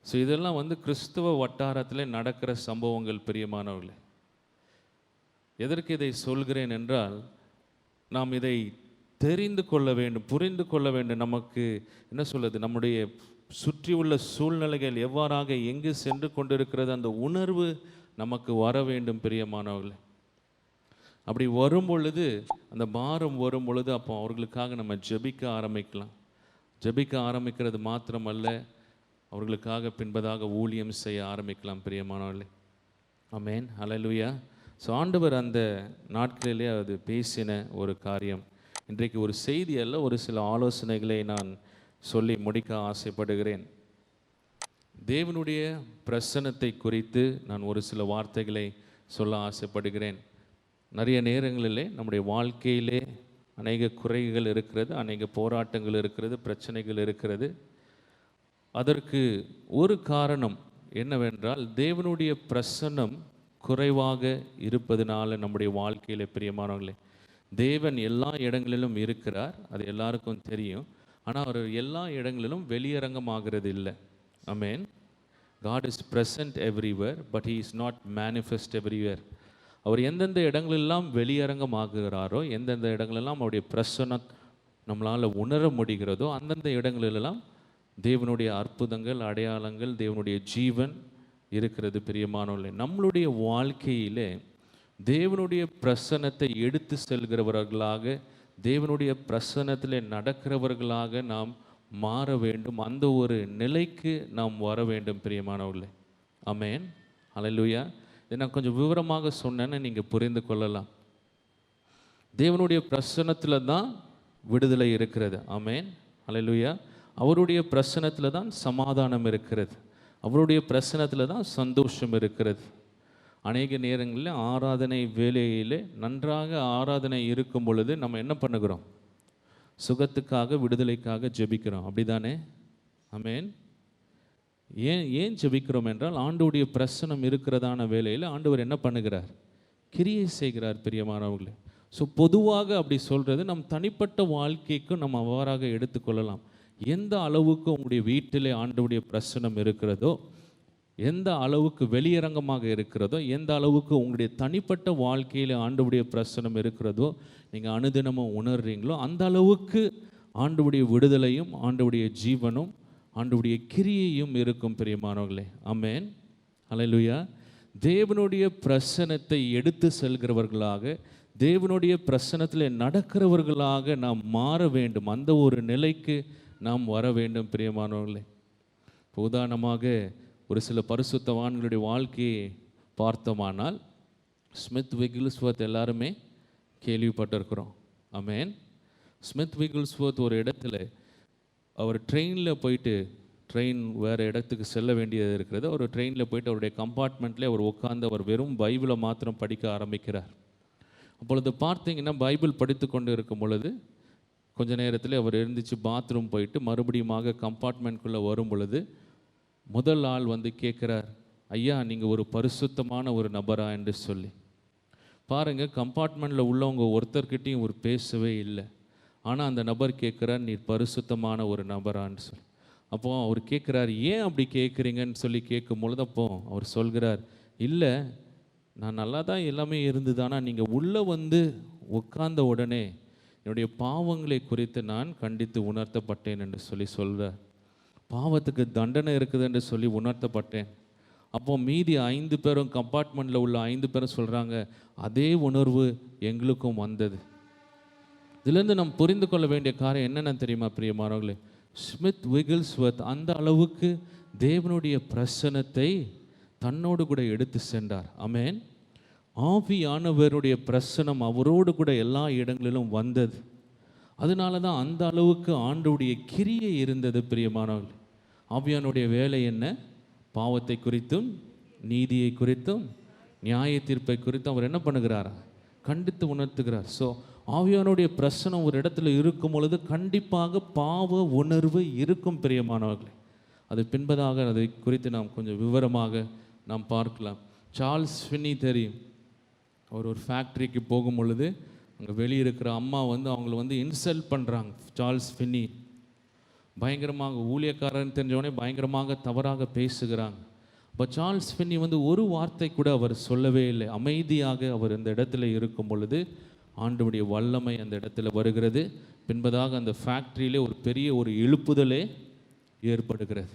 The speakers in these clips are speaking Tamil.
ஸோ இதெல்லாம் கிறிஸ்துவ வட்டாரத்தில் நடக்கிற சம்பவங்கள் பிரியமானவர்களே. எதற்கு இதை சொல்கிறேன் என்றால், நாம் இதை தெரிந்து கொள்ள வேண்டும், புரிந்து கொள்ள வேண்டும். நமக்கு என்ன சொல்லுது, நம்முடைய சுற்றியுள்ள சூழ்நிலைகள் எவ்வாறாக எங்கு சென்று கொண்டிருக்கிறது, அந்த உணர்வு நமக்கு வர வேண்டும் பிரியமானவர்களே. அப்படி வரும் பொழுது, அந்த பாரம் வரும் பொழுது, அப்போ அவர்களுக்காக நம்ம ஜெபிக்க ஆரம்பிக்கலாம். ஜெபிக்க ஆரம்பிக்கிறது மாத்திரமல்ல, அவர்களுக்காக பின்பதாக ஊழியம் செய்ய ஆரம்பிக்கலாம் பிரியமானவர்களே. ஆமென், ஹல்லேலூயா. ஸோ ஆண்டவர் அந்த நாட்களிலே அது பேசின ஒரு காரியம். இன்றைக்கு ஒரு செய்தி அல்ல, ஒரு சில ஆலோசனைகளை நான் சொல்லி முடிக்க ஆசைப்படுகிறேன். தேவனுடைய பிரசன்னத்தை குறித்து நான் ஒரு சில வார்த்தைகளை சொல்ல ஆசைப்படுகிறேன். நிறைய நேரங்களிலே நம்முடைய வாழ்க்கையிலே அநேக குறைகள் இருக்கிறது, அநேக போராட்டங்கள் இருக்கிறது, பிரச்சனைகள் இருக்கிறது. அதற்கு ஒரு காரணம் என்னவென்றால், தேவனுடைய பிரசன்னம் குறைவாக இருப்பதனால நம்முடைய வாழ்க்கையில் பிரியமானவர்களே. தேவன் எல்லா இடங்களிலும் இருக்கிறார், அது எல்லாருக்கும் தெரியும். ஆனால் அவர் எல்லா இடங்களிலும் வெளியரங்கமாகிறது இல்லை. ஆமென். God is present everywhere, but he is not manifest everywhere. அவர் எந்தெந்த இடங்களெல்லாம் வெளியரங்கமாகிறாரோ, எந்தெந்த இடங்களெல்லாம் அவருடைய பிரசன்னம் நம்மளால் உணர முடிகிறதோ, அந்தந்த இடங்களெல்லாம் தேவனுடைய அற்புதங்கள், அடையாளங்கள், தேவனுடைய ஜீவன் இருக்கிறது பிரியமானவர்களே. நம்மளுடைய வாழ்க்கையிலே தேவனுடைய பிரசன்னத்தை எடுத்து செல்கிறவர்களாக, தேவனுடைய பிரசன்னத்திலே நடக்கிறவர்களாக நாம் மாற வேண்டும். அந்த ஒரு நிலைக்கு நாம் வர வேண்டும் பிரியமானவர்களே. ஆமென், ஹல்லேலூயா. இதை நான் கொஞ்சம் விவரமாக சொன்னேன்னு நீங்கள் புரிந்து கொள்ளலாம். தேவனுடைய பிரசன்னத்தில் தான் விடுதலை இருக்கிறது. ஆமென், ஹல்லேலூயா. அவருடைய பிரசன்னத்தில் தான் சமாதானம் இருக்கிறது, அவருடைய பிரசன்னத்தில் தான் சந்தோஷம் இருக்கிறது. அநேக நேரங்களில் ஆராதனை வேலையிலே நன்றாக ஆராதனை இருக்கும் பொழுது நம்ம என்ன பண்ணுகிறோம், சுகத்துக்காக, விடுதலைக்காக ஜெபிக்கிறோம். அப்படிதானே? ஆமென். ஏன் ஜெபிக்கிறோம் என்றால், ஆண்டவருடைய பிரசன்னம் இருக்கிறதான வேலையில் ஆண்டவர் என்ன பண்ணுகிறார், கிரியை செய்கிறார் பிரியமானவர்களே. ஸோ பொதுவாக அப்படி சொல்கிறது, நம் தனிப்பட்ட வாழ்க்கைக்கும் நம்ம அவ்வாறாக எடுத்துக்கொள்ளலாம். எந்த அளவுக்கு உங்களுடைய வீட்டிலே ஆண்டவருடைய பிரசன்னம் இருக்கிறதோ, எந்த அளவுக்கு வெளியரங்கமாக இருக்கிறதோ, எந்த அளவுக்கு உங்களுடைய தனிப்பட்ட வாழ்க்கையில் ஆண்டவருடைய பிரசன்னம் இருக்கிறதோ, நீங்கள் அனுதினமும் உணர்றீங்களோ, அந்த அளவுக்கு ஆண்டவருடைய விடுதலையும், ஆண்டவருடைய ஜீவனும், ஆண்டவருடைய கிரியையும் இருக்கும் பிரியமானவர்களே. ஆமென், ஹல்லேலூயா. தேவனுடைய பிரசன்னத்தை எடுத்து செல்கிறவர்களாக, தேவனுடைய பிரசன்னத்தில் நடக்கிறவர்களாக நாம் மாற வேண்டும். அந்த ஒரு நிலைக்கு நாம் வர வேண்டும் பிரியமானவர்களே. உதாரணமாக ஒரு சில பரிசுத்தவான்களுடைய வாழ்க்கையை பார்த்தோமானால், ஸ்மித் விகில்ஸ்வர்த் எல்லாருமே கேள்விப்பட்டிருக்கிறோம். ஆமென். ஸ்மித் விகில்ஸ்வர்த் ஒரு இடத்துல அவர் ட்ரெயினில் போயிட்டு, ட்ரெயின் வேறு இடத்துக்கு செல்ல வேண்டியது இருக்கிறது. அவர் ட்ரெயினில் போயிட்டு அவருடைய கம்பார்ட்மெண்ட்லேயே அவர் உட்கார்ந்து அவர் வெறும் பைபிளை மாத்திரம் படிக்க ஆரம்பிக்கிறார். அப்பொழுது பார்த்தீங்கன்னா, பைபிள் படித்து கொண்டு இருக்கும் பொழுது கொஞ்ச நேரத்தில் அவர் எழுந்திரிச்சு பாத்ரூம் போயிட்டு மறுபடியுமாக கம்பார்ட்மெண்ட்குள்ளே வரும் பொழுது முதல் ஆள் கேட்குறார், ஐயா நீங்கள் ஒரு பரிசுத்தமான ஒரு நபரா என்று சொல்லி. பாருங்கள், கம்பார்ட்மெண்ட்டில் உள்ளவங்க ஒருத்தர்கிட்டையும் ஒரு பேசவே இல்லை. ஆனால் அந்த நபர் கேட்குறார், நீ பரிசுத்தமான ஒரு நபரான்னு சொல்லி. அப்போது அவர் கேட்குறார், ஏன் அப்படி கேட்குறீங்கன்னு சொல்லி கேட்கும் பொழுது அப்போ அவர் சொல்கிறார், இல்லை நான் நல்லா தான் எல்லாமே இருந்தது, ஆனால் நீங்கள் உள்ளே உட்கார்ந்த உடனே என்னுடைய பாவங்களை குறித்து நான் கண்டித்து உணர்த்தப்பட்டேன் என்று சொல்லி சொல்கிறார். பாவத்துக்கு தண்டனை இருக்குது என்று சொல்லி உணர்த்தப்பட்டேன். அப்போ மீதி 5 பேரும், கம்பார்ட்மெண்ட்டில் உள்ள 5 பேரும் சொல்கிறாங்க, அதே உணர்வு எங்களுக்கும் வந்தது. இதிலேருந்து நம்ம புரிந்து கொள்ள வேண்டிய காரியம் என்னென்ன தெரியுமா பிரியமானவர்களே? ஸ்மித் விகில்ஸ்வர்த் அந்த அளவுக்கு தேவனுடைய பிரசன்னத்தை தன்னோடு கூட எடுத்து சென்றார். ஆமென். ஆவியானவருடைய பிரசன்னம் அவரோடு கூட எல்லா இடங்களிலும் வந்தது. அதனால தான் அந்த அளவுக்கு ஆண்டவருடைய கிரியை இருந்தது பிரியமானவர்களே. ஆவியானுடைய வேலை என்ன? பாவத்தை குறித்தும், நீதியை குறித்தும், நியாய தீர்ப்பை குறித்தும் அவர் என்ன பண்ணுகிறாரா? கண்டித்து உணர்த்துகிறார். ஸோ ஆவியானுடைய பிரசனம் ஒரு இடத்துல இருக்கும் பொழுது கண்டிப்பாக பாவ உணர்வு இருக்கும் பிரியமானவர்களே. அது பின்பதாக அதை குறித்து நாம் கொஞ்சம் விவரமாக நாம் பார்க்கலாம். சார்ல்ஸ் ஃபின்னி தெரியும். அவர் ஒரு ஃபேக்ட்ரிக்கு போகும் பொழுது அங்கே வெளியே இருக்கிற அம்மா அவங்கள இன்சல்ட் பண்ணுறாங்க. சார்ல்ஸ் ஃபின்னி பயங்கரமாக ஊழியக்காரன் தெரிஞ்சவனே பயங்கரமாக தவறாக பேசுகிறாங்க. இப்போ சார்ல்ஸ் ஃபின்னி வந்து ஒரு வார்த்தை கூட அவர் சொல்லவே இல்லை. அமைதியாக அவர் இந்த இடத்துல இருக்கும் பொழுது ஆண்டவருடைய வல்லமை அந்த இடத்துல வருகிறது. பின்பதாக அந்த ஃபேக்ட்ரியிலே ஒரு பெரிய ஒரு எழுப்புதலே ஏற்படுகிறது.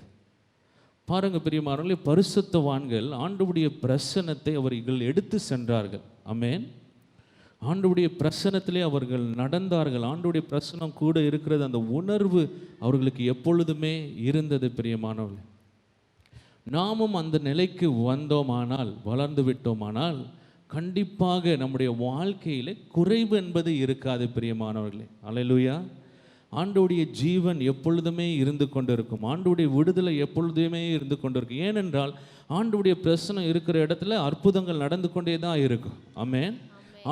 பாருங்கள் பிரியமானவர்களே, பரிசுத்தவான்கள் ஆண்டவருடைய பிரசன்னத்தை அவர்கள் எடுத்து சென்றார்கள். ஆமென். ஆண்டவருடைய பிரசன்னத்திலே அவர்கள் நடந்தார்கள். ஆண்டவருடைய பிரசன்னம் கூட இருக்கிறது. அந்த உணர்வு அவர்களுக்கு எப்பொழுதுமே இருந்தது. பிரியமானவர்களே, நாமும் அந்த நிலைக்கு வந்தோமானால், வளர்ந்து விட்டோமானால், கண்டிப்பாக நம்முடைய வாழ்க்கையில் குறைவு என்பது இருக்காது. பிரியமானவர்களே, அல்லேலூயா. ஆண்டவருடைய ஜீவன் எப்பொழுதுமே இருந்து கொண்டிருக்கும். ஆண்டவருடைய விடுதலை எப்பொழுதுமே இருந்து கொண்டிருக்கும். ஏனென்றால் ஆண்டவருடைய பிரசனம் இருக்கிற இடத்துல அற்புதங்கள் நடந்து கொண்டே தான் இருக்கும். ஆமென்.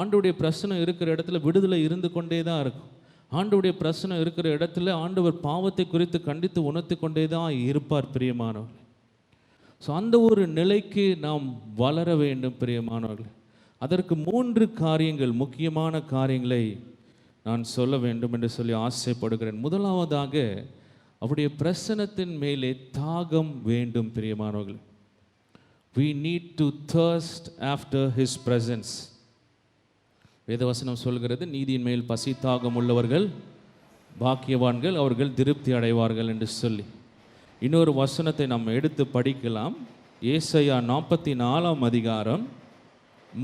ஆண்டவருடைய பிரசனம் இருக்கிற இடத்துல விடுதலை இருந்து கொண்டே தான் இருக்கும். ஆண்டவருடைய பிரசனம் இருக்கிற இடத்துல ஆண்டவர் பாவத்தை குறித்து கண்டித்து உணர்த்தி கொண்டே தான் இருப்பார். பிரியமானவர்களே, ஸோ அந்த ஒரு நிலைக்கு நாம் வளர வேண்டும். பிரியமானவர்களே, அதற்கு 3 காரியங்கள், முக்கியமான காரியங்களை நான் சொல்ல வேண்டும் என்று சொல்லி ஆசைப்படுகிறேன். முதலாவதாக அவருடைய பிரசன்னத்தின் மேலே தாகம் வேண்டும். பிரியமானவர்களே, we need to thirst after his presence. வேதவசனம் சொல்கிறது, நீதியின் மேல் பசி தாகம் உள்ளவர்கள் பாக்கியவான்கள், அவர்கள் திருப்தி அடைவார்கள் என்று சொல்லி. இன்னொரு வசனத்தை நம்ம எடுத்து படிக்கலாம். ஏசாயா 44 அதிகாரம்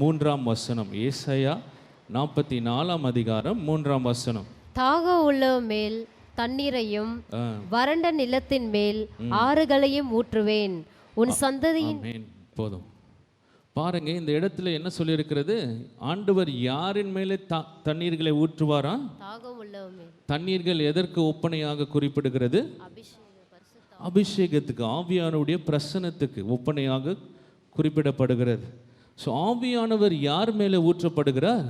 3 வசனம். ஏசாயா 44 அதிகாரம் 3 வசனம். தாகம் உள்ளவன் மேல் தண்ணீரையும் வறண்ட நிலத்தின் மேல் ஆறுகளையும் ஊற்றுவேன், உன் சந்ததியின். போதும். பாருங்க, இந்த இடத்துல என்ன சொல்லியிருக்கிறது? ஆண்டவர் யாரின் மேலே தண்ணீர்களை ஊற்றுவாரா? தாகம் உள்ளவன் மேல். தண்ணீர்கள் எதற்கு ஒப்பனையாக குறிப்பிடுகிறது? அபிஷேகத்துக்கு, ஆவியானவருடைய பிரசன்னத்துக்கு ஒப்பனையாக குறிப்பிடப்படுகிறது. ஸோ ஆவியானவர் யார் மேலே ஊற்றப்படுகிறார்?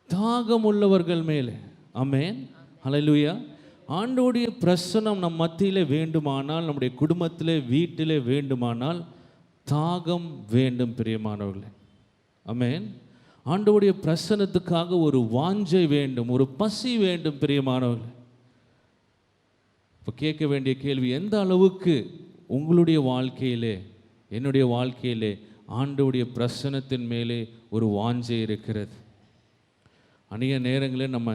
தாகம் உள்ளவர்கள் மேலே. ஆமென், ஹல்லேலூயா. ஆண்டவருடைய பிரசன்னம் நம் மத்தியிலே வேண்டுமானால், நம்முடைய குடும்பத்திலே, வீட்டிலே வேண்டுமானால் தாகம் வேண்டும். பிரியமானவர்களே, ஆமென். ஆண்டவருடைய பிரசன்னத்துக்காக ஒரு வாஞ்சை வேண்டும், ஒரு பசி வேண்டும். பிரியமானவர்களே, இப்போ கேட்க வேண்டிய கேள்வி, எந்த அளவுக்கு உங்களுடைய வாழ்க்கையிலே, என்னுடைய வாழ்க்கையிலே ஆண்டவருடைய பிரசன்னத்தின் மேலே ஒரு வாஞ்சை இருக்கிறது? அநேக நேரங்களில் நம்ம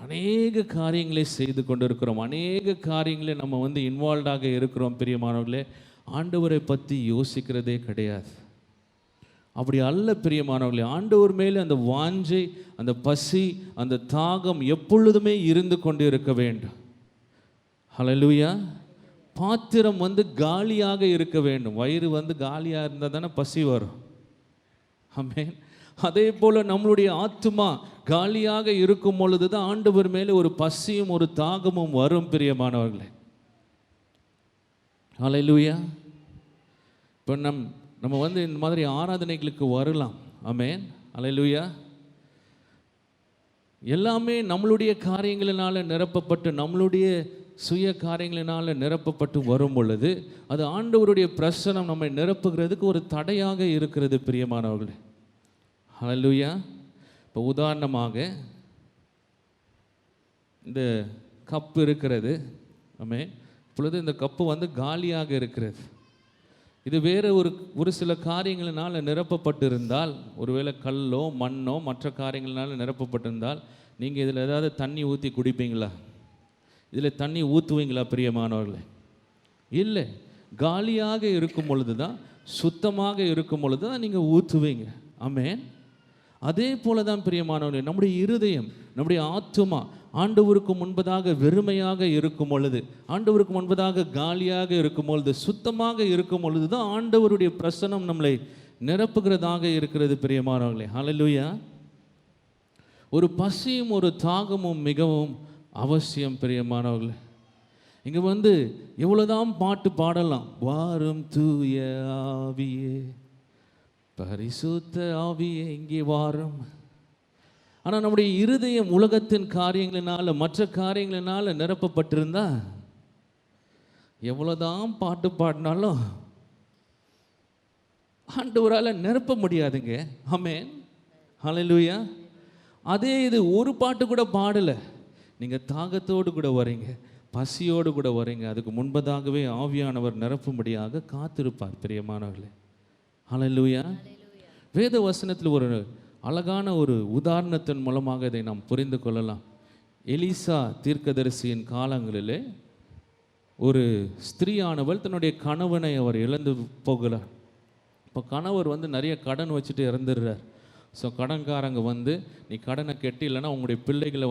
அநேக காரியங்களை செய்து கொண்டு இருக்கிறோம், அநேக காரியங்களை நம்ம இன்வால்வ்டாக இருக்கிறோம். பிரியமானவர்களே, ஆண்டவரை பற்றி யோசிக்கிறதே கிடையாது. அப்படி அல்ல பிரியமானவர்களே, ஆண்டவர் மேலே அந்த வாஞ்சை, அந்த பசி, அந்த தாகம் எப்பொழுதுமே இருந்து கொண்டு இருக்க வேண்டும். ஹல்லேலூயா. பாத்திரம் காலியாக இருக்க வேண்டும். வயிறு காலியாக இருந்தால் தானே பசி வரும். ஆமென். அதே போல் நம்மளுடைய ஆத்துமா காலியாக இருக்கும் பொழுது தான் ஆண்டவர் மேலே ஒரு பசியும் ஒரு தாகமும் வரும். பிரியமானவர்களே, ஹல்லேலூயா. இப்போ நம்ம இந்த மாதிரி ஆராதனைகளுக்கு வரலாம். ஆமென், ஹல்லேலூயா. எல்லாமே நம்மளுடைய காரியங்களினால் நிரப்பப்பட்டு, நம்மளுடைய சுய காரியங்களினால் நிரப்பப்பட்டு வரும் பொழுது அது ஆண்டவருடைய பிரசன்னம் நம்மை நிரப்புகிறதுக்கு ஒரு தடையாக இருக்கிறது. பிரியமானவர்களே, ஹல்லேலூயா. இப்போ உதாரணமாக இந்த கப்பு இருக்கிறது. ஆமென். இப்பொழுது இந்த கப்பு காலியாக இருக்கிறது. இது வேறு ஒரு சில காரியங்களினால் நிரப்பப்பட்டிருந்தால், ஒருவேளை கல்லோ மண்ணோ மற்ற காரியங்களினால் நிரப்பப்பட்டிருந்தால், நீங்கள் இதில் ஏதாவது தண்ணி ஊற்றி குடிப்பீங்களா? இதில் தண்ணி ஊற்றுவீங்களா? பிரியமானவர்களே, இல்லை. காலியாக இருக்கும் பொழுது தான், சுத்தமாக இருக்கும் பொழுது தான் நீங்கள் ஊற்றுவீங்க. ஆமென். அதே போல தான் பிரியமானவர்களே, நம்முடைய இருதயம், நம்முடைய ஆத்துமா ஆண்டவருக்கு முன்பதாக வெறுமையாக இருக்கும் பொழுது, ஆண்டவருக்கு முன்பதாக காலியாக இருக்கும் பொழுது, சுத்தமாக இருக்கும் பொழுது தான் ஆண்டவருடைய பிரசன்னம் நம்மளை நிரப்புகிறதாக இருக்கிறது. பிரியமானவர்களே, ஹல்லேலூயா. ஒரு பசியும் ஒரு தாகமும் மிகவும் அவசியம். பிரியமானவர்களே, இங்கே எவ்வளோதான் பாட்டு பாடலாம், வாரும் தூய ஆவியே, பரிசுத்த ஆவியே இங்கே வாரும். ஆனால் நம்முடைய இருதயம் உலகத்தின் காரியங்களினால, மற்ற காரியங்களினால நிரப்பப்பட்டிருந்தா எவ்வளோதான் பாட்டு பாடினாலும் ஆண்டவரால் நிரப்ப முடியாதுங்க. ஆமென், ஹல்லேலூயா. அதே இது ஒரு பாட்டு கூட பாடலை, நீங்கள் தாகத்தோடு கூட வரீங்க, பசியோடு கூட வரீங்க, அதுக்கு முன்பதாகவே ஆவியானவர் நிரப்பும்படியாக காத்திருப்பார் பிரியமானவர்களே. ஹல்லேலூயா. வேத வசனத்தில் ஒரு அழகான ஒரு உதாரணத்தின் மூலமாக இதை நாம் புரிந்து கொள்ளலாம். எலிசா தீர்க்கதரிசியின் காலங்களிலே ஒரு ஸ்திரீயானவள் தன்னுடைய கணவனை அவர் இழந்து போகிறார். இப்போ கணவர் நிறைய கடன் வச்சுட்டு இறந்துடுறார். ஸோ கடன்காரங்க நீ கடனை கெட்டி, இல்லைன்னா உங்களுடைய பிள்ளைகளை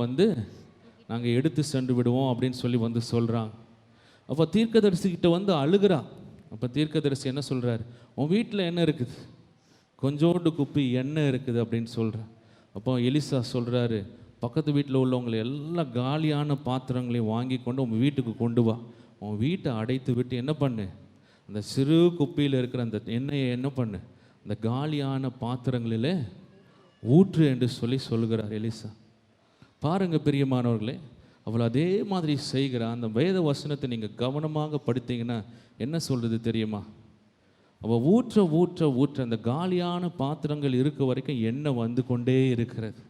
நாங்கள் எடுத்து சென்று விடுவோம் அப்படின்னு சொல்லி சொல்கிறாங்க. அப்போ தீர்க்கதரிசிக்கிட்ட அழுகிறா. அப்போ தீர்க்கதரிசி என்ன சொல்கிறார்? உன் வீட்டில் என்ன இருக்குது? கொஞ்சோண்டு குப்பி எண்ணெய் இருக்குது அப்படின்னு சொல்கிறேன். அப்போ எலிசா சொல்கிறாரு, பக்கத்து வீட்டில் உள்ளவங்களை எல்லா காலியான பாத்திரங்களையும் வாங்கி கொண்டு உங்கள் வீட்டுக்கு கொண்டு வா. உன் வீட்டை அடைத்து விட்டு என்ன பண்ணு, அந்த சிறு குப்பியில் இருக்கிற அந்த எண்ணெயை என்ன பண்ணு, அந்த காலியான பாத்திரங்களில் ஊற்று என்று சொல்லுகிறார் எலிசா. பாருங்க பிரியமானவர்களே, அவள் அதே மாதிரி செய்கிறா. அந்த வேத வசனத்தை நீங்கள் கவனமாக படித்தீங்கன்னா என்ன சொல்கிறது தெரியுமா? அவள் ஊற்ற ஊற்ற ஊற்ற அந்த காலியான பாத்திரங்கள் இருக்க வரைக்கும் எண்ணெய் வந்து கொண்டே இருக்கிறது.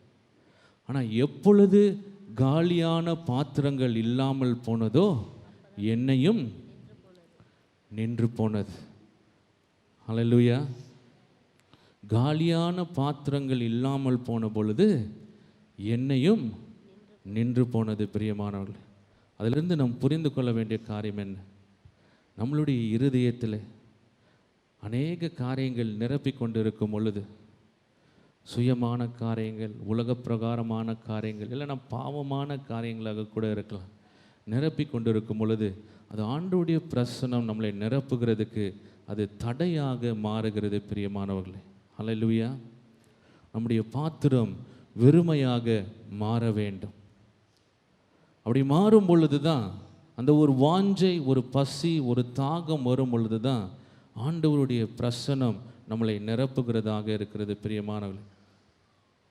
ஆனால் எப்பொழுது காலியான பாத்திரங்கள் இல்லாமல் போனதோ எண்ணெயும் நின்று போனது. ஹல்லேலூயா. காலியான பாத்திரங்கள் இல்லாமல் போன பொழுது எண்ணெயும் நின்று போனது. பிரியமானவர்கள், அதிலிருந்து நாம் புரிந்து கொள்ள வேண்டிய காரியம் என்ன? நம்மளுடைய இருதயத்தில் அநேக காரியங்கள் நிரப்பி கொண்டு இருக்கும் பொழுது, சுயமான காரியங்கள், உலக பிரகாரமான காரியங்கள், இல்லைன்னா பாவமான காரியங்களாக கூட இருக்கலாம், நிரப்பி கொண்டு இருக்கும் பொழுது அது ஆண்டவருடைய பிரசன்னம் நம்மளை நிரப்புகிறதுக்கு அது தடையாக மாறுகிறது. பிரியமானவர்களே, ஹல்லேலூயா. நம்முடைய பாத்திரம் வெறுமையாக மாற வேண்டும். அப்படி மாறும் பொழுது தான் அந்த ஒரு வாஞ்சை, ஒரு பசி, ஒரு தாகம் வரும் பொழுது தான் ஆண்டவருடைய பிரசன்னம் நம்மளை நிரப்புகிறதாக இருக்கிறது. பிரியமானவர்களே,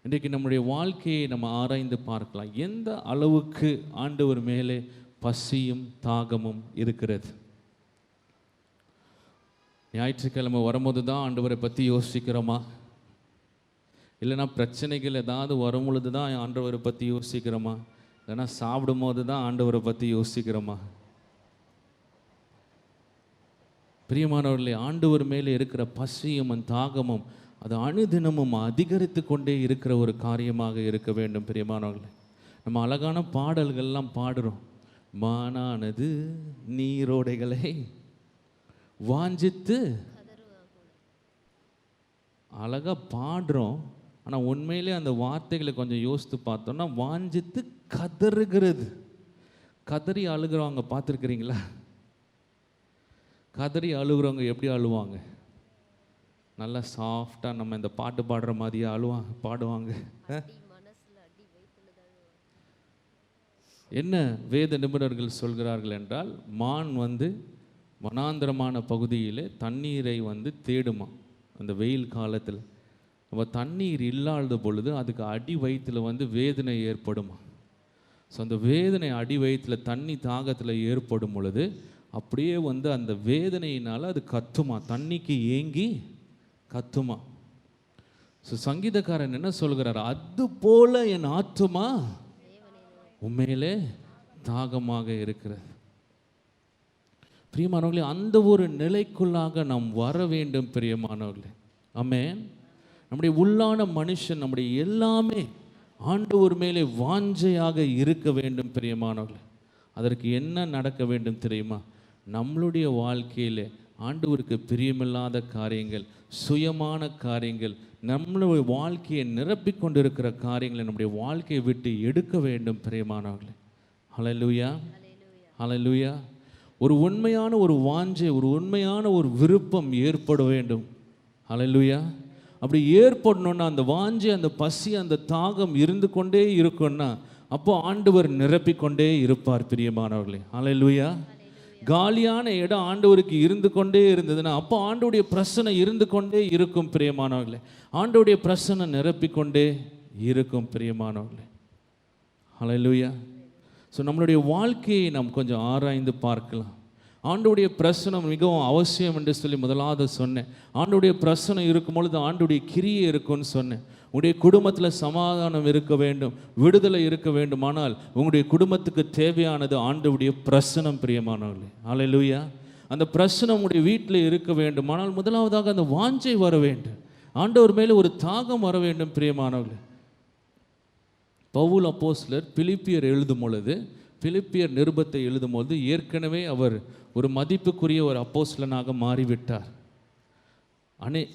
இன்றைக்கு நம்முடைய வாழ்க்கையை நம்ம ஆராய்ந்து பார்க்கலாம். எந்த அளவுக்கு ஆண்டவர் மேலே பசியும் தாகமும் இருக்கிறது? ஞாயிற்றுக்கிழமை வரும்போது தான் ஆண்டவரை பற்றி யோசிக்கிறோமா? இல்லைன்னா பிரச்சனைகள் ஏதாவது வரும் பொழுது தான் ஆண்டவரை பற்றி யோசிக்கிறோமா? இல்லைன்னா சாப்பிடும் போது தான் ஆண்டவரை பற்றி யோசிக்கிறோமா? பிரியமானவர்களே, ஆண்டவர் மேலே இருக்கிற பசியும் தாகமும் அது அனுதினமும் அதிகரித்து கொண்டே இருக்கிற ஒரு காரியமாக இருக்க வேண்டும். பிரியமானவர்களே, நம்ம அழகான பாடல்கள்லாம் பாடுறோம். மானானது நீரோடைகளை வாஞ்சித்து, அழகாக பாடுறோம். ஆனால் உண்மையிலே அந்த வார்த்தைகளை கொஞ்சம் யோசித்து பார்த்தோம்னா வாஞ்சித்து கதறுகிறது. கதறி அழுகிறவங்க பார்த்துருக்குறீங்களா? கதறி அழுகிறவங்க எப்படி அழுவாங்க? நல்லா சாஃப்டாக நம்ம இந்த பாட்டு பாடுற மாதிரியே பாடுவாங்க. என்ன வேத நிபுணர்கள் சொல்கிறார்கள் என்றால், மான் வனாந்திரமான பகுதியில் தண்ணீரை தேடுமா அந்த வெயில் காலத்தில். அப்போ தண்ணீர் இல்லாத பொழுது அதுக்கு அடி வயிற்றில் வேதனை ஏற்படுமா. ஸோ அந்த வேதனை அடி வயிற்றில் தண்ணி தாகத்தில் ஏற்படும் பொழுது அப்படியே அந்த வேதனையினால் அது கத்துமா, தண்ணிக்கு ஏங்கி கத்துமா. ஸோ சங்கீதக்காரன் என்ன சொல்கிறார்? அது போல என் ஆத்துமா உண்மையிலே தாகமாக இருக்கிறது. பிரியமானவர்களே, அந்த ஒரு நிலைக்குள்ளாக நாம் வர வேண்டும். பிரியமானவர்களே, ஆமென். நம்முடைய உள்ளான மனுஷன், நம்முடைய எல்லாமே ஆண்டவர் மேலே வாஞ்சையாக இருக்க வேண்டும். பிரியமானவர்களே, அதற்கு என்ன நடக்க வேண்டும் தெரியுமா? நம்மளுடைய வாழ்க்கையில் ஆண்டவருக்கு பிரியமில்லாத காரியங்கள், சுயமான காரியங்கள், நம்மளுடைய வாழ்க்கையை நிரப்பிக் கொண்டிருக்கிற காரியங்களை நம்முடைய வாழ்க்கையை விட்டு எடுக்க வேண்டும். பிரியமானவர்களே, ஹல்லேலூயா, ஹல்லேலூயா. ஒரு உண்மையான ஒரு வாஞ்சை, ஒரு உண்மையான ஒரு விருப்பம் ஏற்பட வேண்டும். ஹல்லேலூயா. அப்படி ஏற்படணும்னா அந்த வாஞ்சை, அந்த பசி, அந்த தாகம் இருந்து கொண்டே இருக்கும்னா அப்போ ஆண்டவர் நிரப்பிக்கொண்டே இருப்பார். பிரியமானவர்களே, ஹல்லேலூயா. காலியான இடம் ஆண்டவருக்கு இருந்து கொண்டே இருந்ததுன்னா அப்போ ஆண்டவருடைய பிரசனை இருந்து கொண்டே இருக்கும். பிரியமானவர்களே, ஆண்டவருடைய பிரசனை நிரப்பிக்கொண்டே இருக்கும். பிரியமானவர்களே, ஹல்லேலூயா. ஸோ நம்மளுடைய வாழ்க்கையை நாம் கொஞ்சம் ஆராய்ந்து பார்க்கலாம். ஆண்டவருடைய பிரசனம் மிகவும் அவசியம் என்று சொல்லி முதலாவது சொன்னேன். ஆண்டவருடைய பிரசனம் இருக்கும் பொழுது ஆண்டவருடைய கிரியை இருக்கும்னு சொன்னேன். உங்களுடைய குடும்பத்தில் சமாதானம் இருக்க வேண்டும், விடுதலை இருக்க வேண்டுமானால் உங்களுடைய குடும்பத்துக்கு தேவையானது ஆண்டவருடைய பிரசனம் பிரியமானவர்களே. ஹல்லேலூயா. அந்த பிரசனம் உங்களுடைய வீட்டில் இருக்க வேண்டுமானால் முதலாவதாக அந்த வாஞ்சை வர வேண்டும், ஆண்டவர் மேலே ஒரு தாகம் வர வேண்டும் பிரியமானவர்களே. பவுல் அப்போஸ்தலர் பிலிப்பியர் எழுதும் பொழுது, பிலிப்பியர் நிருபத்தை எழுதும் பொழுது ஏற்கனவே அவர் ஒரு மதிப்புக்குரிய ஒரு அப்போஸ்தலனாக மாறிவிட்டார்.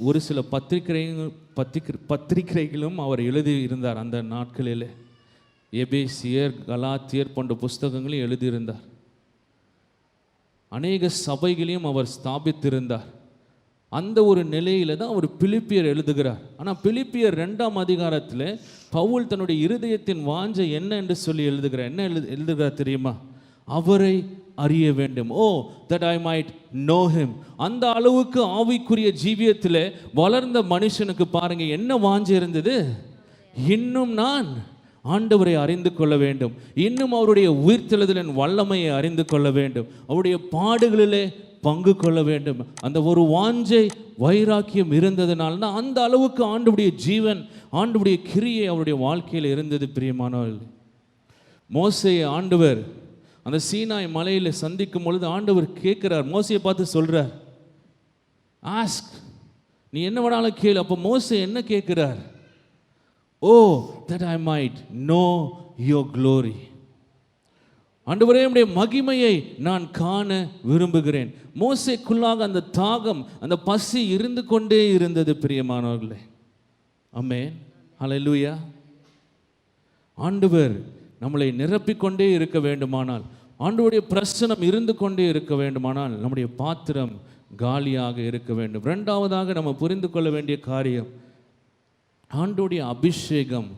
ஒரு சில பத்திரிகைகளும் அவர் எழுதி இருந்தார். அந்த நாட்களில் எபேசியர், கலாத்தியர் போன்ற புஸ்தகங்களையும் எழுதியிருந்தார். அநேக சபைகளையும் அவர் ஸ்தாபித்திருந்தார். அந்த ஒரு நிலையில தான் அவர் பிலிப்பியர் எழுதுகிறார். ஆனால் பிலிப்பியர் 2ஆம் அதிகாரத்தில் பவுல் தன்னுடைய இருதயத்தின் வாஞ்சை என்ன என்று சொல்லி எழுதுகிறார். என்ன எழுதுகிறார் தெரியுமா? அவரை அறிய வேண்டும். ஓ that I might know him. அந்த அளவுக்கு ஆவிக்குரிய ஜீவியத்தில் வளர்ந்த மனுஷனுக்கு பாருங்க என்ன வாஞ்சை இருந்தது. இன்னும் நான் ஆண்டவரை அறிந்து கொள்ள வேண்டும், இன்னும் அவருடைய உயிர்த்தெழுதலின் வல்லமையை அறிந்து கொள்ள வேண்டும், அவருடைய பாடுகளிலே பங்கு கொள்ள வேண்டும். அந்த ஒரு வாஞ்சை வைராக்கியம் இருந்ததுனால தான் அந்த அளவுக்கு ஆண்டவருடைய ஜீவன், ஆண்டவருடைய கிரியை அவருடைய வாழ்க்கையில் இருந்தது பிரியமானவர்களே. மோசேயை ஆண்டவர் அந்த சீனாய் மலையில் சந்திக்கும் பொழுது ஆண்டவர் கேட்கிறார், மோசையை பார்த்து சொல்றார், ஆஸ்க், நீ என்ன வேணாலும் கேளு. அப்போ மோசே என்ன கேட்கிறார்? ஓ that I might know your glory. ஆண்டவரே உம்முடைய மகிமையை நான் காண விரும்புகிறேன். மோசேக்குள்ளாக அந்த தாகம், அந்த பசி இருந்து கொண்டே இருந்தது பிரியமானவர்களே. ஆமென், ஹல்லேலூயா. ஆண்டவர் நம்மளை நிரப்பிக்கொண்டே இருக்க வேண்டுமானால், ஆண்டவருடைய பிரசனம் இருந்து கொண்டே இருக்க வேண்டுமானால் நம்முடைய பாத்திரம் காலியாக இருக்க வேண்டும். 2ஆவதாக நம்ம புரிந்து கொள்ள வேண்டிய காரியம், ஆண்டவருடைய அபிஷேகம்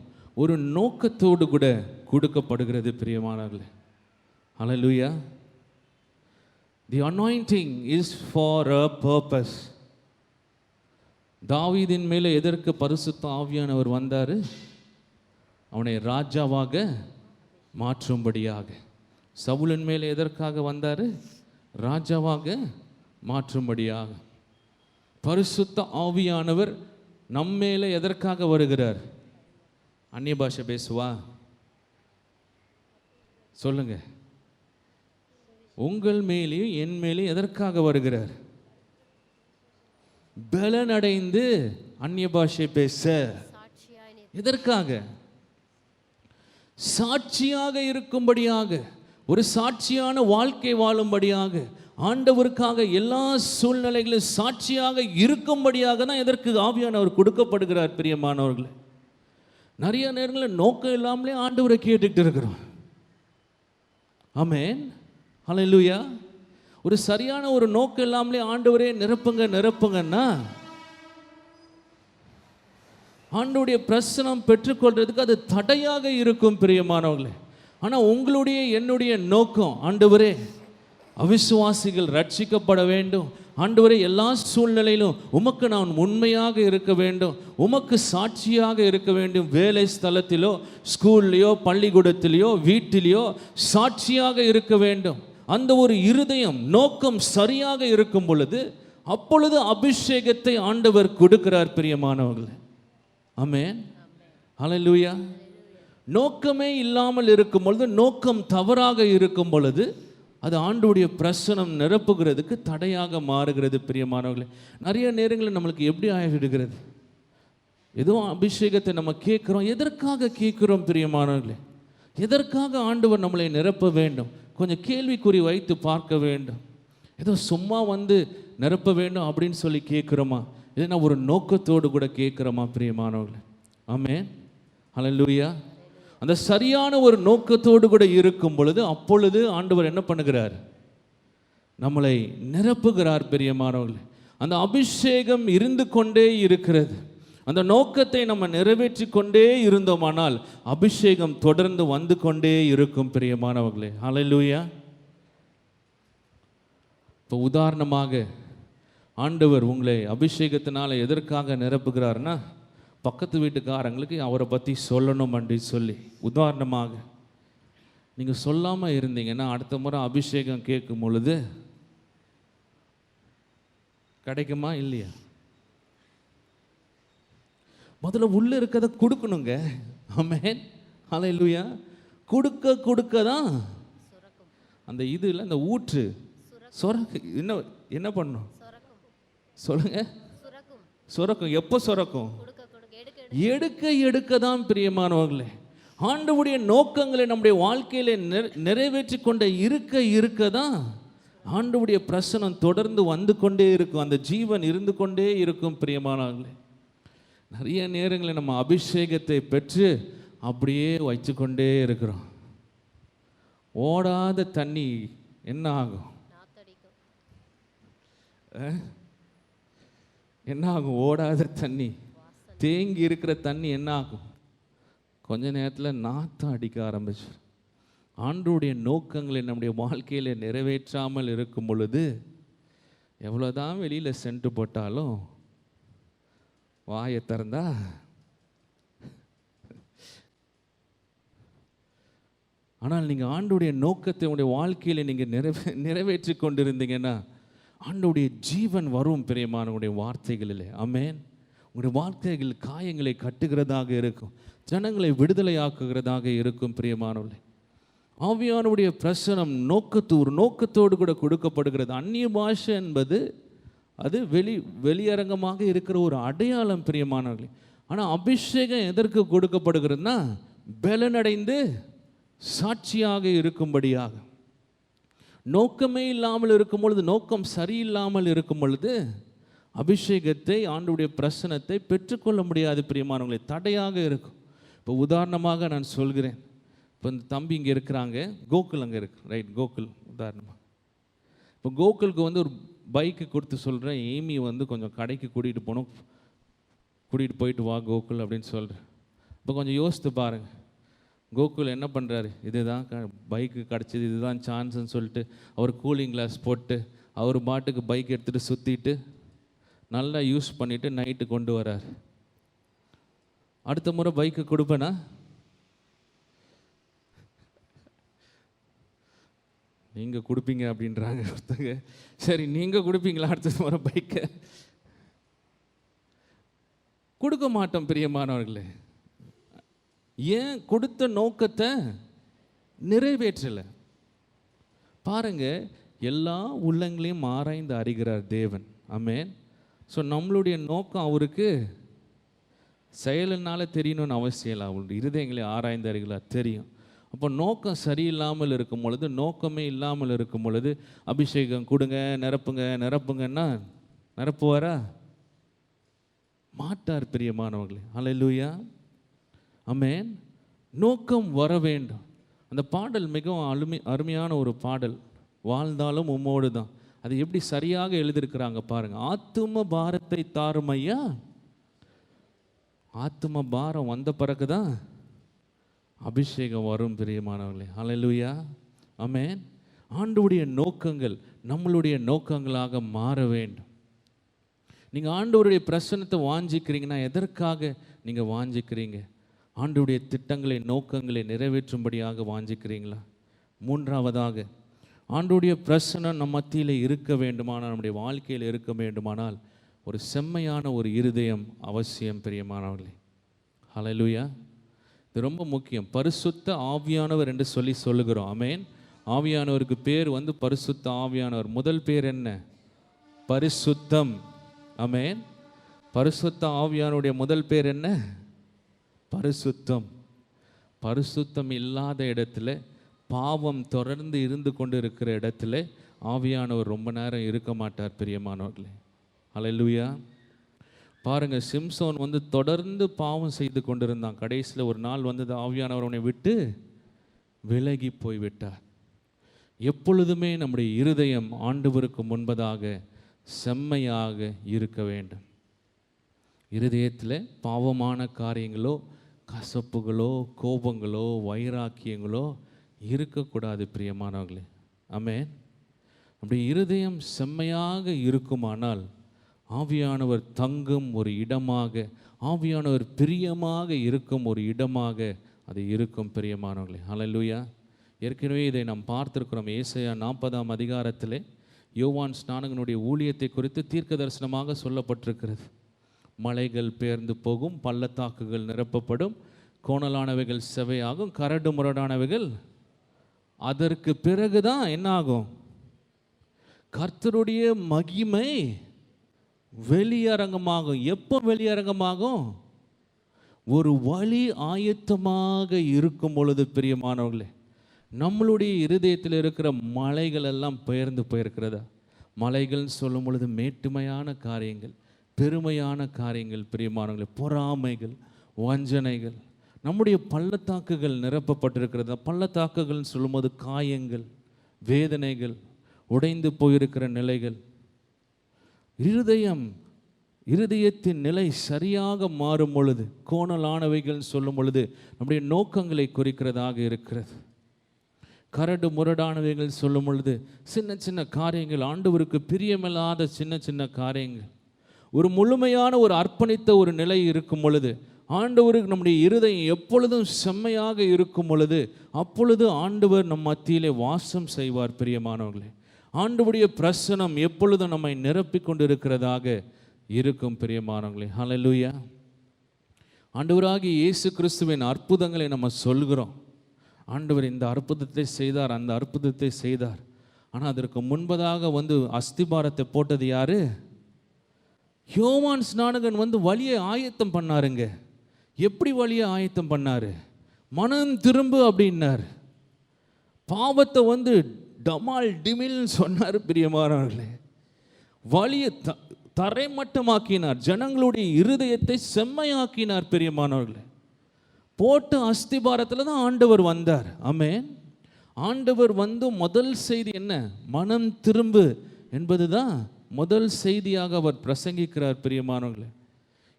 ஒரு நோக்கத்தோடு கூட கொடுக்கப்படுகிறது பிரியமானவர்களே. ஹல்லேலூயா. The anointing is for a purpose. தாவீதின் மேலே எதற்கு பரிசுத்த ஆவியானவர் வந்தார்? அவனை ராஜாவாக மாற்றும்படியாக. சவுலின் மேலே எதற்காக வந்தார்? ராஜாவாக மாற்றும்படியாக. பரிசுத்த ஆவியானவர் நம்மேலே எதற்காக வருகிறார்? அந்நிய பாஷை பேசுவா சொல்லுங்க. உங்கள் மேலேயும் என் மேலேயும் எதற்காக வருகிறார்? பலனடைந்து அந்நிய பாஷை பேச. எதற்காக? சாட்சியாக இருக்கும்படியாக, ஒரு சாட்சியான வாழ்க்கை வாழும்படியாக, ஆண்டவருக்காக எல்லா சூழ்நிலைகளும் சாட்சியாக இருக்கும்படியாக தான் எதற்கு ஆவியானவர் கொடுக்கப்படுகிறார் பிரியமானவர்களே. நிறைய நேரங்களில் நோக்கம் இல்லாமலே ஆண்டவரை கேட்டுக்கிட்டு இருக்கிறோம். ஆமென், ஹல்லேலூயா. ஒரு சரியான ஒரு நோக்கம் இல்லாமலே ஆண்டவரே நிரப்புங்க நிரப்புங்கன்னா ஆண்டவருடைய பிரசனம் பெற்றுக்கொள்றதுக்கு அது தடையாக இருக்கும் பிரியமானவர்களே. ஆனால் உங்களுடைய என்னுடைய நோக்கம், ஆண்டவரே அவிசுவாசிகள் ரட்சிக்கப்பட வேண்டும், ஆண்டவரே எல்லா சூழ்நிலையிலும் உமக்கு நான் உண்மையாக இருக்க வேண்டும், உமக்கு சாட்சியாக இருக்க வேண்டும். வேலை ஸ்தலத்திலோ, ஸ்கூல்லையோ, பள்ளிக்கூடத்திலேயோ, வீட்டிலேயோ சாட்சியாக இருக்க வேண்டும். அந்த ஒரு இருதயம் நோக்கம் சரியாக இருக்கும் பொழுது அப்பொழுது அபிஷேகத்தை ஆண்டவர் கொடுக்கிறார் பிரியமானவர்களே. ஆமென், ஹல்லேலூயா. நோக்கமே இல்லாமல் இருக்கும் பொழுது, நோக்கம் தவறாக இருக்கும் பொழுது அது ஆண்டவருடைய பிரசனம் நிரப்புகிறதுக்கு தடையாக மாறுகிறது பிரியமானவர்களே. நிறைய நேரங்களில் நம்மளுக்கு எப்படி ஆகிவிடுகிறது? ஏதோ அபிஷேகத்தை நம்ம கேட்குறோம், எதற்காக கேட்குறோம் பிரியமானவர்களே? எதற்காக ஆண்டவர் நம்மளை நிரப்ப வேண்டும்? கொஞ்சம் கேள்விக்குறி வைத்து பார்க்க வேண்டும். ஏதோ சும்மா வந்து நிரப்ப வேண்டும் அப்படின்னு சொல்லி கேட்குறோமா, இல்லைன்னா ஒரு நோக்கத்தோடு கூட கேட்குறோமா பிரியமானவர்களே? ஆமென், ஹல்லேலூயா. அந்த சரியான ஒரு நோக்கத்தோடு கூட இருக்கும் பொழுது அப்பொழுது ஆண்டவர் என்ன பண்ணுகிறார்? நம்மளை நிரப்புகிறார் பிரியமானவர்களே. அந்த அபிஷேகம் இருந்து கொண்டே இருக்கிறது. அந்த நோக்கத்தை நம்ம நிறைவேற்றி கொண்டே இருந்தோமானால் அபிஷேகம் தொடர்ந்து வந்து கொண்டே இருக்கும் பிரியமானவர்களே. ஹல்லேலூயா. இப்போ உதாரணமாக ஆண்டவர் உங்களை அபிஷேகத்தினால எதற்காக நிரப்புகிறார்னா, பக்கத்து வீட்டுக்காரங்களுக்கு அவரை பற்றி சொல்லணும் அப்படின்னு சொல்லி. உதாரணமாக நீங்கள் சொல்லாமல் இருந்தீங்கன்னா அடுத்த முறை அபிஷேகம் கேட்கும் பொழுது கிடைக்குமா இல்லையா? முதல்ல உள்ள இருக்கிறத கொடுக்கணுங்க. ஆமென், ஹல்லேலூயா. கொடுக்க கொடுக்க தான் அந்த இதில் அந்த ஊற்று சுரக்கு என்ன என்ன பண்ணும் சொல்லுங்க? சுரக்கும். எப்போ சுரக்கும்? எடுக்க எடுக்க தான் பிரியமானவர்களே. ஆண்டவருடைய நோக்கங்களை நம்முடைய வாழ்க்கையில நிறைவேற்றி கொண்டே இருக்க இருக்க தான் ஆண்டவருடைய பிரசனம் தொடர்ந்து வந்து கொண்டே இருக்கும், அந்த ஜீவன் இருந்து கொண்டே இருக்கும் பிரியமானவர்களே. நிறைய நேரங்களில் நம்ம அபிஷேகத்தை பெற்று அப்படியே வச்சு கொண்டே இருக்கிறோம். ஓடாத தண்ணி என்ன ஆகும்? என்ன ஆகும்? ஓடாத தண்ணி, தேங்கி இருக்கிற தண்ணி என்ன ஆகும்? கொஞ்ச நேரத்தில் நாத்தம் அடிக்க ஆரம்பிச்சு. ஆண்டவருடைய நோக்கங்களை நம்முடைய வாழ்க்கையில் நிறைவேற்றாமல் இருக்கும் பொழுது எவ்வளோதான் வெளியில் சென்று போட்டாலும் வாயை திறந்தா ஆனால் நீங்கள் ஆண்டவருடைய நோக்கத்தை உங்களுடைய வாழ்க்கையில் நீங்கள் நிறைவேற்றி கொண்டிருந்தீங்கன்னா ஆண்டவருடைய ஜீவன் வரும் பிரியமானவருடைய வார்த்தைகளில். ஆமென். உங்களுடைய வார்த்தைகள் காயங்களை கட்டுகிறதாக இருக்கும், ஜனங்களை விடுதலையாக்குகிறதாக இருக்கும் பிரியமானவர்களே. ஆவியானவருடைய பிரசனம் நோக்கத்தோடு கூட கொடுக்கப்படுகிறது. அந்நிய பாஷை என்பது அது வெளியரங்கமாக இருக்கிற ஒரு அடையாளம் பிரியமானவர்களே. ஆனால் அபிஷேகம் எதற்கு கொடுக்கப்படுகிறதுனா பலனடைந்து சாட்சியாக இருக்கும்படியாக. நோக்கமே இல்லாமல் இருக்கும் பொழுது, நோக்கம் சரியில்லாமல் இருக்கும் பொழுது அபிஷேகத்தை ஆண்டவருடைய பிரசனத்தை பெற்றுக்கொள்ள முடியாது பிரியமானவர்களே, தடையாக இருக்கும். இப்போ உதாரணமாக நான் சொல்கிறேன். இப்போ இந்த தம்பி இங்கே இருக்கிறாங்க, கோகுல் அங்கே இருக்கு, ரைட்? கோகுல் உதாரணமாக. இப்போ கோகுலுக்கு வந்து ஒரு பைக்கு கொடுத்து சொல்கிறேன், ஏமி வந்து கொஞ்சம் கடைக்கு கூட்டிகிட்டு போகணும், கூட்டிகிட்டு போயிட்டு வா கோகுல் அப்படின்னு சொல்கிறேன். இப்போ கொஞ்சம் யோசித்து பாருங்கள், கோகுல் என்ன பண்ணுறாரு? இதுதான் பைக்கு கிடச்சிது, இதுதான் சான்ஸ்ன்னு சொல்லிட்டு அவர் கூலிங் கிளாஸ் போட்டு அவர் பாட்டுக்கு பைக் எடுத்துகிட்டு சுற்றிட்டு நல்லா யூஸ் பண்ணிவிட்டு நைட்டு கொண்டு வரார். அடுத்த முறை பைக்கு கொடுப்பேனா? நீங்கள் கொடுப்பீங்க அப்படின்றாங்க ஒருத்தங்க. சரி, நீங்கள் கொடுப்பீங்களா அடுத்த முறை பைக்கை? கொடுக்க மாட்டோம் பிரியமானவர்களே. ஏன்? கொடுத்த நோக்கத்தை நிறைவேற்றலை. பாருங்க, எல்லா உள்ளங்களையும் ஆராய்ந்து அறிகிறார் தேவன். ஆமென். ஸோ நம்மளுடைய நோக்கம் அவருக்கு செயலினால தெரியணும்னு அவசியம் இல்லை, அவருடைய இருதயங்களை ஆராய்ந்து அறிகிறார், தெரியும். அப்போ நோக்கம் சரியில்லாமல் இருக்கும் பொழுது, நோக்கமே இல்லாமல் இருக்கும் பொழுது அபிஷேகம் கொடுங்க, நிரப்புங்கன்னா நிரப்புவாரா? மாட்டார் பிரியமானவர்களே. ஹல்லேலூயா, ஆமென். நோக்கம் வர வேண்டும். அந்த பாடல் மிகவும் அருமையான ஒரு பாடல், வாழ்ந்தாலும் உம்மோடு தான். அது எப்படி சரியாக எழுதியிருக்கிறாங்க பாருங்க. ஆத்தும பாரத்தை தாரும் ஐயா. ஆத்தும பாரம் வந்த பிறகு தான் அபிஷேகம் வரும் பிரியமானவர்களே. ஹல்லேலூயா, ஆமென். ஆண்டவருடைய நோக்கங்கள் நம்மளுடைய நோக்கங்களாக மாற வேண்டும். நீங்கள் ஆண்டவருடைய பிரசன்னத்தை வாஞ்சிக்கிறீங்கன்னா எதற்காக நீங்கள் வாஞ்சிக்கிறீங்க? ஆண்டவருடைய திட்டங்களை நோக்கங்களை நிறைவேற்றும்படியாக வாஞ்சிக்கிறீங்களா? மூன்றாவதாக, ஆண்டவருடைய பிரசன்னம் நம் மத்தியில் இருக்க வேண்டுமானால், நம்முடைய வாழ்க்கையில் இருக்க வேண்டுமானால் ஒரு செம்மையான ஒரு இருதயம் அவசியம் பிரியமானவர்களே. ஹல்லேலூயா, இது ரொம்ப முக்கியம். பரிசுத்த ஆவியானவர் என்று சொல்லுகிறோம். ஆமென். ஆவியானவருக்கு பேர் வந்து பரிசுத்த ஆவியானவர். முதல் பேர் என்ன? பரிசுத்தம். ஆமென். பரிசுத்த ஆவியானுடைய முதல் பேர் என்ன? பரிசுத்தம். பரிசுத்தம் இல்லாத இடத்துல, பாவம் தொடர்ந்து இருந்து கொண்டு இருக்கிற இடத்துல ஆவியானவர் ரொம்ப நேரம் இருக்க மாட்டார் பிரியமானவர்களே. ஹல்லேலூயா. பாருங்க, சிம்சோன் வந்து தொடர்ந்து பாவம் செய்து கொண்டிருந்தான். கடைசியில் ஒரு நாள் வந்து ஆவியானவர் அவனை விட்டு விலகி போய்விட்டார். எப்பொழுதுமே நம்முடைய இருதயம் ஆண்டவருக்கு முன்பதாக செம்மையாக இருக்க வேண்டும். இருதயத்தில் பாவமான காரியங்களோ, கசப்புகளோ, கோபங்களோ, வைராக்கியங்களோ இருக்கக்கூடாது பிரியமானவர்களே. ஆமென். நம்முடைய இருதயம் செம்மையாக இருக்குமானால் ஆவியானவர் தங்கும் ஒரு இடமாக, ஆவியானவர் பிரியமாக இருக்கும் ஒரு இடமாக அது இருக்கும் பிரியமானவர்களே. ஹல்லேலூயா. ஏற்கனவே இதை நாம் பார்த்திருக்கிறோம். ஏசாயா 40ஆம் அதிகாரத்திலே யோவான் ஸ்நானகனுடைய ஊழியத்தை குறித்து தீர்க்க தரிசனமாக சொல்லப்பட்டிருக்கிறது. மலைகள் பெயர்ந்து போகும், பள்ளத்தாக்குகள் நிரப்பப்படும், கோணலானவைகள் செவையாகும், கரடு முரடானவைகள். அதற்கு பிறகுதான் என்ன ஆகும்? கர்த்தருடைய மகிமை வெளியரங்கமாகும். எப்போ வெளியரங்கமாகும்? ஒரு வழி ஆயத்தமாக இருக்கும் பொழுது. பிரியமானவர்களே, நம்மளுடைய இருதயத்தில் இருக்கிற மலைகள் எல்லாம் பெயர்ந்து போயிருக்கிறதா? மலைகள்னு சொல்லும் பொழுது மேட்டுமையான காரியங்கள், பெருமையான காரியங்கள், பிரியமானவர்களே, பொறாமைகள், வஞ்சனைகள். நம்முடைய பள்ளத்தாக்குகள் நிரப்பப்பட்டிருக்கிறதா? பள்ளத்தாக்குகள்னு சொல்லும்போது காயங்கள், வேதனைகள், உடைந்து போயிருக்கிற நிலைகள். இருதயத்தின் நிலை சரியாக மாறும் பொழுது, கோணலானவைகள் சொல்லும் பொழுது நம்முடைய நோக்கங்களை குறிக்கிறதாக இருக்கிறது. கரடு முரடானவைகள் சொல்லும் பொழுது சின்ன சின்ன காரியங்கள், ஆண்டவருக்கு பிரியமில்லாத சின்ன சின்ன காரியங்கள். ஒரு முழுமையான ஒரு அர்ப்பணித்த ஒரு நிலை இருக்கும் பொழுது, ஆண்டவருக்கு நம்முடைய இருதயம் எப்பொழுதும் செம்மையாக இருக்கும் பொழுது, அப்பொழுது ஆண்டவர் நம் மத்தியிலே வாசம் செய்வார். பிரியமானவர்களே, ஆண்டவருடைய பிரசனம் எப்பொழுதும் நம்மை நிரப்பிக் கொண்டிருக்கிறதாக இருக்கும். பிரியமானவர்களே, ஹல்லேலூயா. ஆண்டவராகிய இயேசு கிறிஸ்துவின் அற்புதங்களை நம்ம சொல்கிறோம். ஆண்டவர் இந்த அற்புதத்தை செய்தார், அந்த அற்புதத்தை செய்தார். ஆனால் அதற்கு முன்பதாக அஸ்திபாரத்தை போட்டது யாரு? யோவான் ஸ்நானகன் வழியை ஆயத்தம் பண்ணாருங்க. எப்படி வழியை ஆயத்தம் பண்ணாரு? மனம் திரும்பு அப்படின்னார். பாவத்தை டமால் டிமில் சொன்னார். பிரியமானவர்களே, வழியை தரைமட்டமாக்கினார், ஜனங்களுடைய இருதயத்தை செம்மையாக்கினார். பிரியமானவர்களே, போட்ட அஸ்திபாரத்தில் தான் ஆண்டவர் வந்தார். ஆமென். ஆண்டவர் முதல் செய்தி என்ன? மனம் திரும்பு என்பது தான் முதல் செய்தியாக அவர் பிரசங்கிக்கிறார். பிரியமானவர்களே,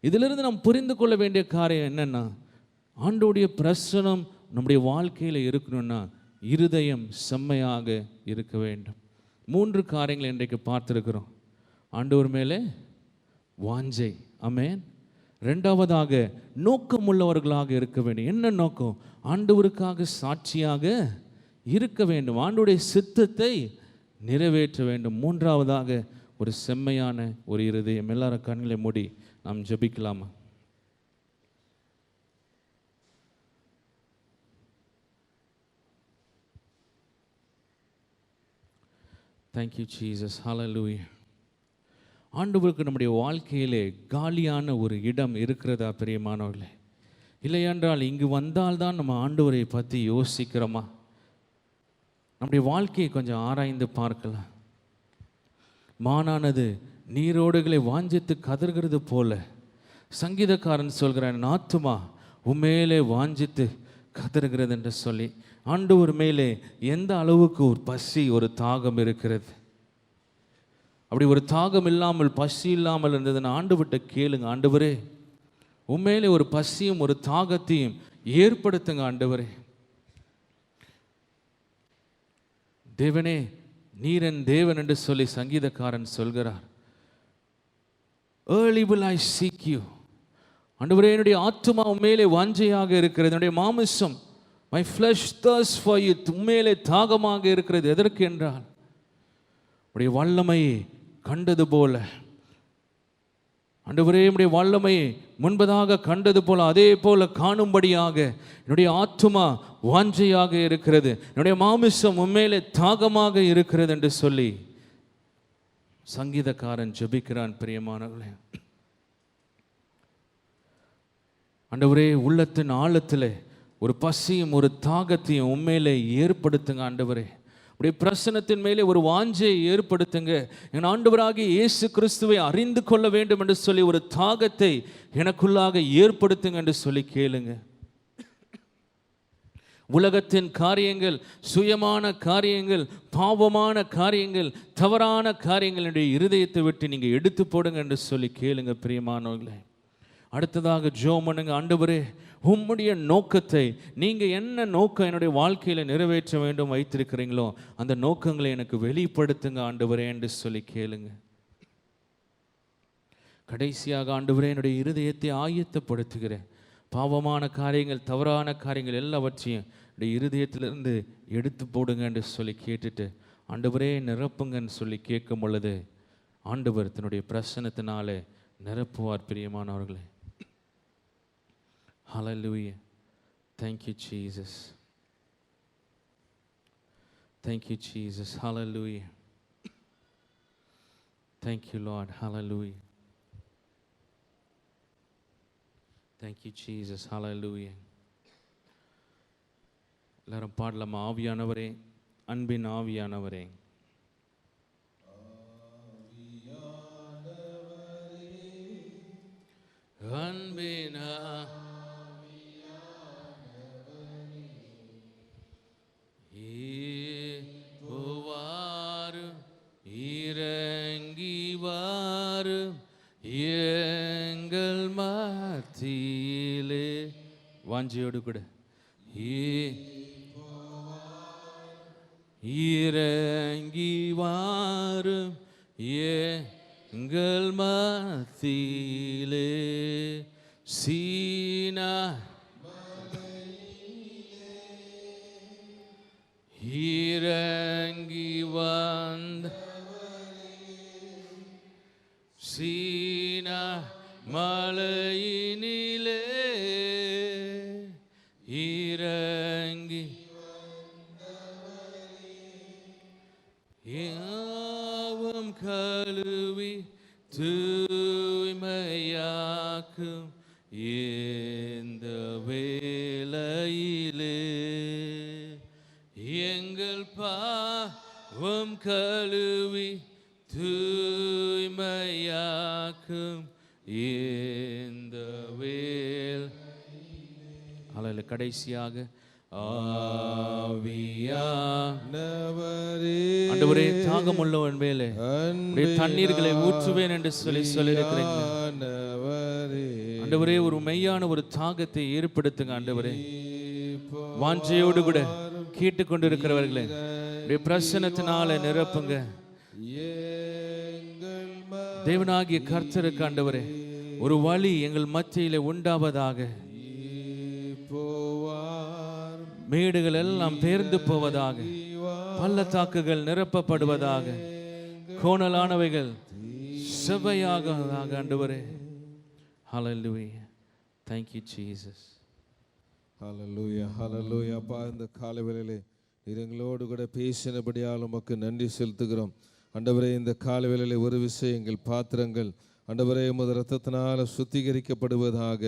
இதிலிருந்து நாம் புரிந்து கொள்ள வேண்டிய காரியம் என்னன்னா, ஆண்டவருடைய பிரசனம் நம்முடைய வாழ்க்கையில் இருக்கணும்னா இருதயம் செம்மையாக இருக்க வேண்டும். 3 காரியங்களை இன்றைக்கு பார்த்துருக்கிறோம். ஆண்டவர் மேலே வாஞ்சை. ஆமென். 2வதாக நோக்கமுள்ளவர்களாக இருக்க வேண்டும். என்ன நோக்கம்? ஆண்டவருக்காக சாட்சியாக இருக்க வேண்டும், ஆண்டவருடைய சித்தத்தை நிறைவேற்ற வேண்டும். 3வதாக ஒரு செம்மையான ஒரு இருதயம். எல்லாரும் கண்களை மூடி நாம் ஜெபிக்கலாமா? Thank you Jesus. Hallelujah. ஆண்டவருக்கு நம்முடைய வாழ்க்கையிலே காலியான ஒரு இடம் இருக்கிறதா பிரியமானவர்களே? இல்லையென்றால் இங்கு வந்தால்தான் நம்ம ஆண்டவரை பற்றி யோசிக்கிறோமா? நம்முடைய வாழ்க்கையை கொஞ்சம் ஆராய்ந்து பார்க்கலாம். மானானது நீரோடுகளை வாஞ்சித்து கதறுகிறது போல, சங்கீதக்காரன் சொல்கிறான், என் ஆத்துமா உண்மையிலே வாஞ்சித்து கதறுகிறது என்று சொல்லி. ஆண்டவர் மேலே எந்த அளவுக்கு ஒரு பசி, ஒரு தாகம் இருக்கிறது. அப்படி ஒரு தாகம் இல்லாமல், பசி இல்லாமல் இருந்ததுன்னு ஆண்டவர்கிட்ட கேளுங்க. ஆண்டவரே, உண்மையிலே ஒரு பசியும் ஒரு தாகத்தையும் ஏற்படுத்துங்க ஆண்டவரே. தேவனே, நீர் என் தேவன் என்று சொல்லி சங்கீதக்காரன் சொல்கிறார். Early will I seek you. ஆண்டவரே, என்னுடைய ஆத்துமா உண்மையிலே வாஞ்சையாக இருக்கிறது, என்னுடைய மாமிசம், my flesh thirsts for you, உண்மையிலே தாகமாக இருக்கிறது. எதற்கு என்றால் உடைய வல்லமையை கண்டது போல. ஆண்டவரே, உடைய வல்லமையை முன்பதாக கண்டது போல அதே போல காணும்படியாக என்னுடைய ஆத்துமா வாஞ்சையாக இருக்கிறது, என்னுடைய மாமிசம் உண்மையிலே தாகமாக இருக்கிறது என்று சொல்லி சங்கீதக்காரன் ஜெபிக்கிறான். பிரியமானவர்களே, ஆண்டவரே, உள்ளத்தின் ஆழத்திலே ஒரு பசியும் ஒரு தாகத்தையும் உண்மையிலே ஏற்படுத்துங்க ஆண்டவரே. உடைய பிரசன்னத்தின் மேலே ஒரு வாஞ்சையை ஏற்படுத்துங்க. என் ஆண்டவராகிய இயேசு கிறிஸ்துவை அறிந்து கொள்ள வேண்டும் என்று சொல்லி ஒரு தாகத்தை எனக்குள்ளாக ஏற்படுத்துங்க என்று சொல்லி கேளுங்க. உலகத்தின் காரியங்கள், சுயமான காரியங்கள், பாவமான காரியங்கள், தவறான காரியங்கள் என்னுடைய இருதயத்தை விட்டு நீங்கள் எடுத்து போடுங்க என்று சொல்லி கேளுங்க. பிரியமானவர்களே, அடுத்ததாக ஜெபம் பண்ணுங்க. ஆண்டவரே, உம்முடைய நோக்கத்தை, நீங்கள் என்ன நோக்கம் என்னுடைய வாழ்க்கையில் நிறைவேற்ற வேண்டும் வைத்திருக்கிறீங்களோ அந்த நோக்கங்களை எனக்கு வெளிப்படுத்துங்க ஆண்டவரே என்று சொல்லி கேளுங்க. கடைசியாக, ஆண்டவரே, என்னுடைய இருதயத்தை ஆயத்தப்படுத்துகிறேன். பாவமான காரியங்கள், தவறான காரியங்கள் எல்லாவற்றையும் என்னுடைய இருதயத்திலிருந்து எடுத்து போடுங்க என்று சொல்லி கேட்டுட்டு ஆண்டவரே நிரப்புங்கன்னு சொல்லி கேட்கும் பொழுது ஆண்டவர் தன்னுடைய பிரசன்னத்தினாலே நிரப்புவார் பிரியமானவர்களே. Hallelujah. Thank you, Jesus. Thank you, Jesus. Hallelujah. Thank you, Lord. Hallelujah. Thank you, Jesus. Hallelujah. எல்லாரும் பாடலாம். ஆவியானவரே, அன்பின் ஆவியானவரே, அன்பின் வாரு, இறங்கி வாரு எங்கள் மத்தியிலே. வாஞ்சியோடு கூட இறங்கி வாரு எங்கள் மத்தியிலே. சீனா இறங்கி வந்த சீனா மலையினிலே இறங்கி யாவும் கழுவி தூய்மையாக்கும் இந்த வேளையிலே. எங்கள் பாவம் கழுவி தூய்மையாக்கும் இந்த வேளை. அல்ல கடைசியாக ஆண்டவரே தாகம் உள்ளவன் மேலே தண்ணீர்களை ஊற்றுவேன் என்று சொல்லியிருக்கிறீங்க. ஆண்டவரே ஒரு மெய்யான ஒரு தாகத்தை ஏற்படுத்துங்க. ஆண்டவரே வாஞ்சையோடு கூட கேட்டுக்கொண்டிருக்கிறவர்களே பிரசன்னத்தினால நிரப்புங்க. தேவனாகிய கர்த்தருக்கு ஆண்டவரே ஒரு வழி எங்கள் மத்தியிலே உண்டாவதாக. மேடுகள் எல்லாம் பேர்ந்து போவதாக, பள்ளத்தாக்குகள் நிரப்பப்படுவதாக, கோணலானவைகள் செவ்வையாக ஆண்டவரே. Hallelujah. Thank you, Jesus. Hallelujah. Hallelujah. அப்பா இந்த காலை வேளையிலே நீர் எங்களோடு கூட பேசினபடியால் உமக்கு நன்றி செலுத்துகிறோம். ஆண்டவரே இந்த காலை வேளையிலே ஒரு விஷயம், எங்கள் பாத்திரங்கள் ஆண்டவரே உமது இரத்தத்தினால சுத்திகரிக்கப்படுவதாக.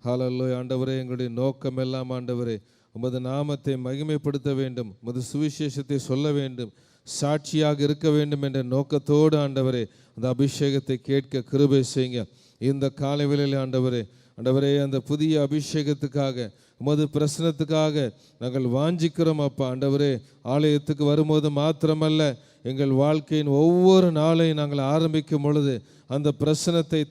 ஹல்லேலூயா. ஆண்டவரே எங்களுடைய நோக்கம் எல்லாம் ஆண்டவரே உமது நாமத்தை மகிமைப்படுத்த வேண்டும், உமது சுவிசேஷத்தை சொல்ல வேண்டும், சாட்சியாக இருக்க வேண்டும் என்ற நோக்கத்தோடு ஆண்டவரே அந்த அபிஷேகத்தை கேட்க கிருபை செய்யுங்க. இந்த காலை வேளையிலே ஆண்டவரே அந்த புதிய அபிஷேகத்துக்காக உமது பிரசனத்துக்காக நாங்கள் வாஞ்சிக்கிறோம் அப்பா. ஆண்டவரே ஆலயத்துக்கு வரும்போது மாத்திரமல்ல, எங்கள் வாழ்க்கையின் ஒவ்வொரு நாளையும் நாங்கள் ஆரம்பிக்கும் பொழுது அந்த பிரசனத்தை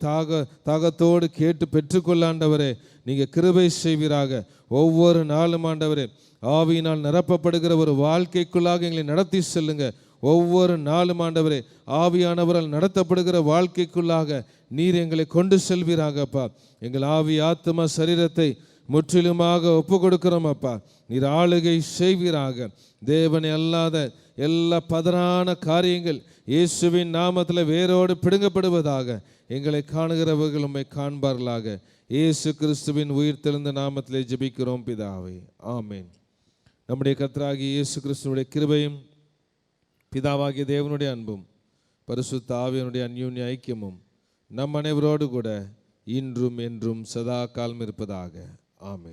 தாகத்தோடு கேட்டு பெற்றுக்கொள்ள ஆண்டவரே நீங்கள் கிருபை செய்வீராக. ஒவ்வொரு நாளும் ஆண்டவரே ஆவியினால் நிரப்பப்படுகிற ஒரு வாழ்க்கைக்குள்ளாக எங்களை நடத்தி செல்லுங்க. ஒவ்வொரு நாளும் ஆண்டவரே ஆவியானவரால் நடத்தப்படுகிற வாழ்க்கைக்குள்ளாக நீர் எங்களை கொண்டு செல்வீராக அப்பா. எங்கள் ஆவி ஆத்மா சரீரத்தை முற்றிலுமாக ஒப்பு கொடுக்கிறோம் அப்பா. நீர் ஆளுகை செய்வீராக. தேவனை அல்லாத எல்லா பதறான காரியங்கள் இயேசுவின் நாமத்தில் வேரோடு பிடுங்கப்படுவதாக. எங்களை காணுகிறவர்கள் உம்மை காண்பார்களாக. இயேசு கிறிஸ்துவின் உயிர்த்தெழுந்த நாமத்திலே ஜெபிக்கிறோம் பிதாவே, ஆமேன். நம்முடைய கர்த்தராகிய இயேசு கிறிஸ்துவினுடைய கிருபையும் பிதாவாகிய தேவனுடைய அன்பும் பரிசுத்த ஆவியினுடைய அந்யோன்ய ஐக்கியமும் நம் அனைவரோடு கூட இன்றும் என்றும் சதா காலம் இருப்பதாக. ஆமென்.